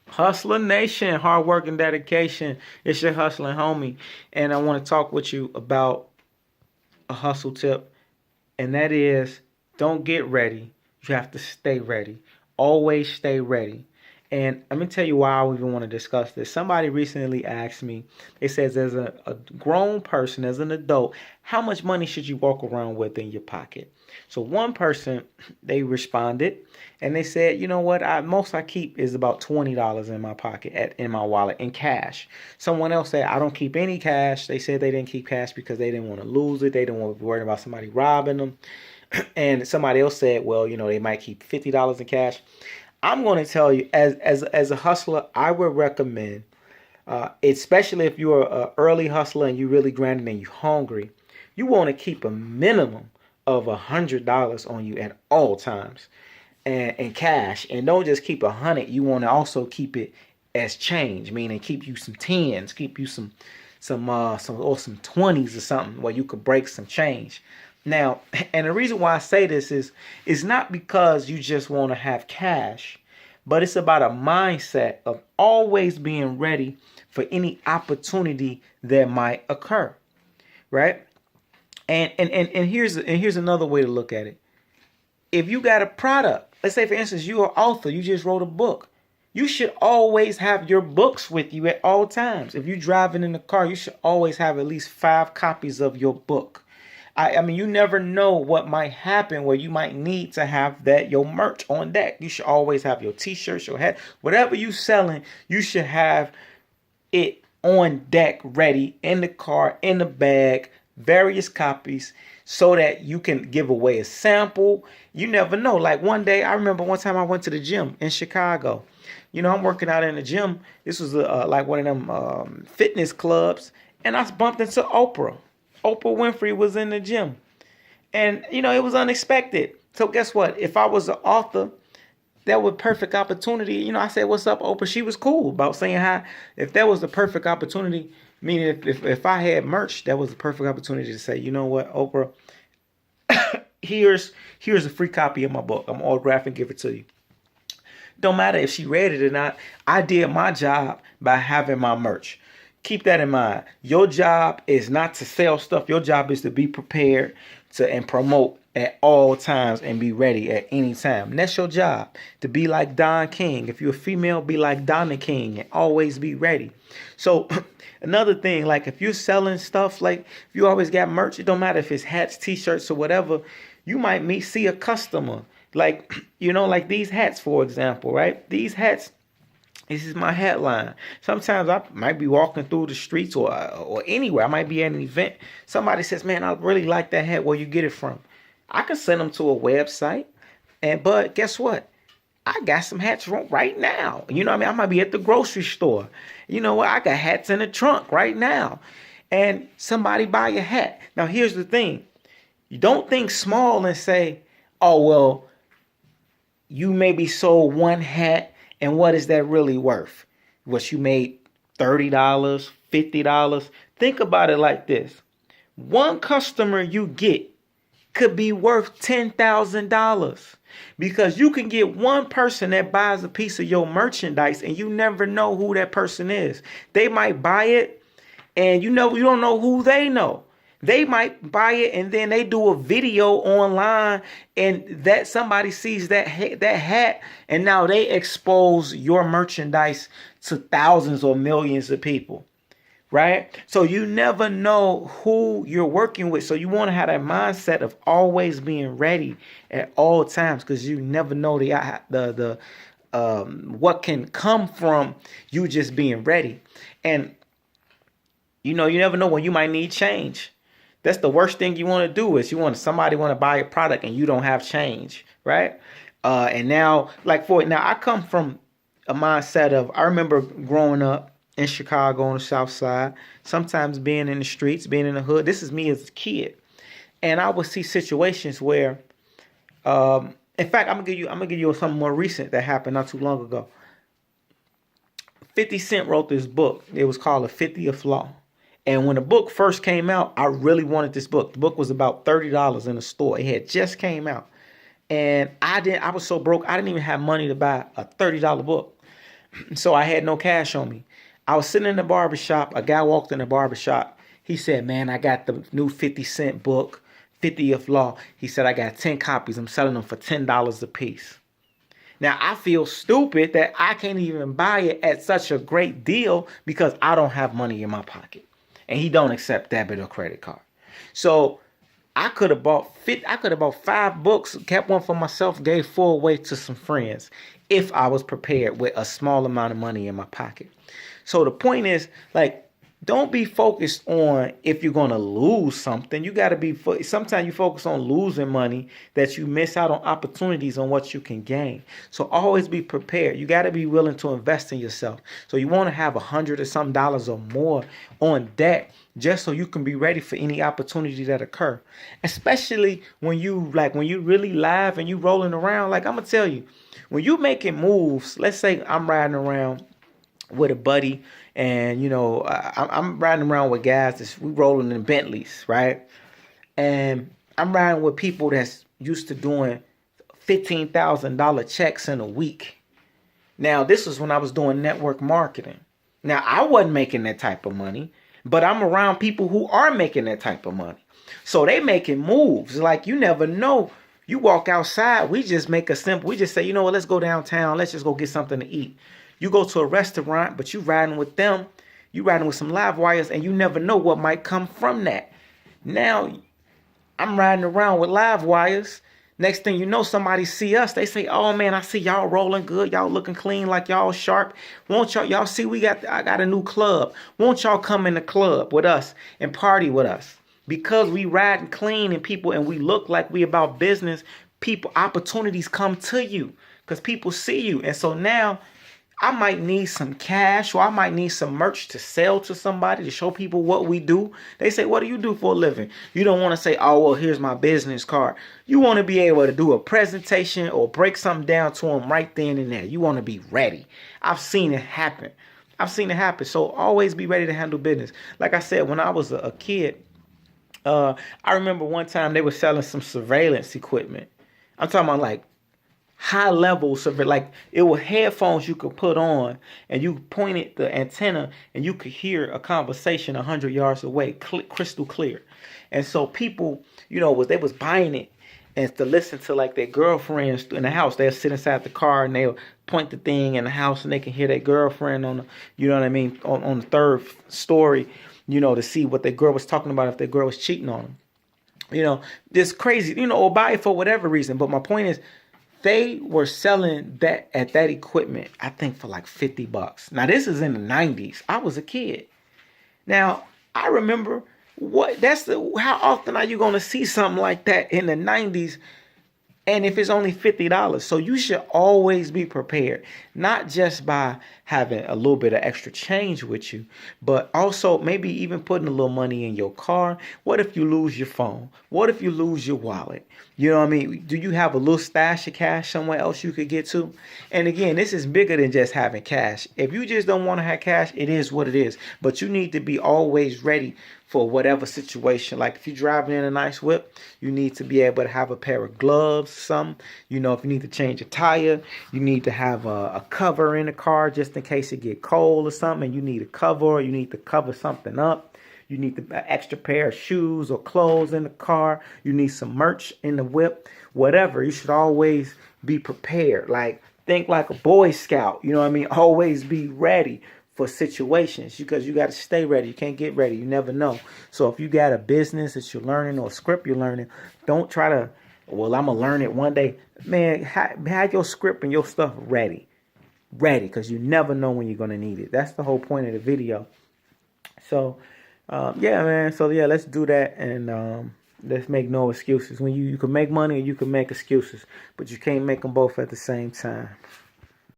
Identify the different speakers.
Speaker 1: Hustler Nation, hard work and dedication. It's your hustling homie. And I want to talk with you about a hustle tip, and that is don't get ready. You have to stay ready. Always stay ready. And let me tell you why I even want to discuss this. Somebody recently asked me, it says, as a grown person, as an adult, how much money should you walk around with in your pocket? So one person, they responded and they said, you know what, most I keep is about $20 in my pocket, in my wallet, in cash. Someone else said, I don't keep any cash. They said they didn't keep cash because they didn't want to lose it. They didn't want to be worried about somebody robbing them. And somebody else said, well, they might keep $50 in cash. I'm going to tell you, as a hustler, I would recommend, especially if you're an early hustler and you're really grinding and you're hungry, you want to keep a minimum of $100 on you at all times, and cash. And don't just keep 100. You want to also keep it as change, meaning keep you some tens, keep you some 20s or something where you could break some change. Now, and the reason why I say this is not because you just want to have cash, but it's about a mindset of always being ready for any opportunity that might occur, right? And here's another way to look at it. If you got a product, let's say for instance you're an author, you just wrote a book. You should always have your books with you at all times. If you're driving in the car, you should always have at least 5 copies of your book. I mean, you never know what might happen where you might need to have your merch on deck. You should always have your t-shirts, your hat, whatever you selling, you should have it on deck, ready, in the car, in the bag, various copies, so that you can give away a sample. You never know. Like one day, I remember one time I went to the gym in Chicago. I'm working out in the gym. This was like one of them fitness clubs, and I bumped into Oprah. Oprah Winfrey was in the gym. And, it was unexpected. So guess what? If I was an author, that was perfect opportunity. I said, what's up, Oprah? She was cool about saying hi. If that was the perfect opportunity, meaning if I had merch, that was the perfect opportunity to say, you know what, Oprah, here's a free copy of my book. I'm autograph give it to you. Don't matter if she read it or not. I did my job by having my merch. Keep that in mind. Your job is not to sell stuff. Your job is to be prepared and promote at all times and be ready at any time. And that's your job, to be like Don King. If you're a female, be like Donna King and always be ready. So another thing, like if you're selling stuff, like if you always got merch, it don't matter if it's hats, t-shirts, or whatever, you might see a customer. Like, like these hats, for example, right? These hats, this is my headline. Sometimes I might be walking through the streets or anywhere. I might be at an event. Somebody says, man, I really like that hat. Where you get it from? I can send them to a website. But guess what? I got some hats right now. You know what I mean? I might be at the grocery store. You know what? I got hats in the trunk right now. And somebody buy a hat. Now, here's the thing. You don't think small and say, oh, well, you maybe sold one hat, and what is that really worth? What you made $30, $50? Think about it like this. One customer you get could be worth $10,000, because you can get one person that buys a piece of your merchandise and you never know who that person is. They might buy it and you don't know who they know. They might buy it and then they do a video online and that somebody sees that hat and now they expose your merchandise to thousands or millions of people, right? So you never know who you're working with. So you want to have that mindset of always being ready at all times, because you never know the what can come from you just being ready. And you never know when you might need change. That's the worst thing you want to do, is somebody want to buy a product and you don't have change, right? And now, I come from a mindset of, I remember growing up in Chicago on the South Side, sometimes being in the streets, being in the hood. This is me as a kid, and I would see situations where, in fact, I'm gonna give you something more recent that happened not too long ago. 50 Cent wrote this book. It was called A 50th Law. And when the book first came out, I really wanted this book. The book was about $30 in the store. It had just came out. And I was so broke, I didn't even have money to buy a $30 book. So I had no cash on me. I was sitting in the barbershop. A guy walked in the barbershop. He said, man, I got the new 50 Cent book, 50th Law. He said, I got 10 copies. I'm selling them for $10 a piece. Now, I feel stupid that I can't even buy it at such a great deal because I don't have money in my pocket. And he don't accept debit or credit card. So I could have bought 5 books, kept one for myself, gave 4 away to some friends if I was prepared with a small amount of money in my pocket. So the point is, like, don't be focused on if you're going to lose something. You got to be, sometimes you focus on losing money that you miss out on opportunities on what you can gain. So always be prepared. You got to be willing to invest in yourself. So you want to have $100 or some dollars or more on debt just so you can be ready for any opportunity that occur. Especially when you really live and you rolling around. Like, I'm going to tell you, when you making moves, let's say I'm riding around with a buddy, and I'm riding around with guys we rolling in Bentleys, right? And I'm riding with people that's used to doing $15,000 checks in a week. Now, this was when I was doing network marketing. Now, I wasn't making that type of money, but I'm around people who are making that type of money. So they making moves. Like, you never know. You walk outside, we just say, you know what, let's go downtown. Let's just go get something to eat. You go to a restaurant, but you riding with them. You riding with some live wires, and you never know what might come from that. Now, I'm riding around with live wires. Next thing you know, somebody see us. They say, oh, man, I see y'all rolling good. Y'all looking clean, like y'all sharp. Won't y'all see I got a new club. Won't y'all come in the club with us and party with us? Because we riding clean and we look like we about business, opportunities come to you because people see you. And so now I might need some cash, or I might need some merch to sell to somebody to show people what we do. They say, what do you do for a living? You don't want to say, oh, well, here's my business card. You want to be able to do a presentation or break something down to them right then and there. You want to be ready. I've seen it happen. So always be ready to handle business. Like I said, when I was a kid, I remember one time they were selling some surveillance equipment. I'm talking about like high level surveillance. Like, it was headphones you could put on, and you pointed the antenna and you could hear a conversation 100 yards away, crystal clear. And so people, they was buying it and to listen to like their girlfriends in the house. They'll sit inside the car and they'll point the thing in the house and they can hear their girlfriend on on the third story, to see what their girl was talking about if their girl was cheating on them. This crazy, or buy it for whatever reason. But my point is, they were selling that equipment, I think, for like $50. Now, this is in the 90s. I was a kid. Now, I remember how often are you going to see something like that in the 90s? And if it's only $50, so you should always be prepared, not just by having a little bit of extra change with you, but also maybe even putting a little money in your car. What if you lose your phone? What if you lose your wallet? You know what I mean? Do you have a little stash of cash somewhere else you could get to? And again, this is bigger than just having cash. If you just don't want to have cash, it is what it is. But you need to be always ready for whatever situation. Like, if you're driving in a nice whip, you need to be able to have a pair of gloves, if you need to change a tire, you need to have a cover in the car just in case it get cold or something, and you need a cover, or you need to cover something up. You need an extra pair of shoes or clothes in the car. You need some merch in the whip, whatever. You should always be prepared. Like, think like a Boy Scout. You know what I mean? Always be ready for situations, because you got to stay ready. You can't get ready. You never know. So if you got a business that you're learning or a script you're learning, don't try to, well, I'm going to learn it one day. Man, have your script and your stuff ready, because you never know when you're going to need it. That's the whole point of the video. So, yeah, man. So, yeah, let's do that. And let's make no excuses. When you can make money or you can make excuses, but you can't make them both at the same time.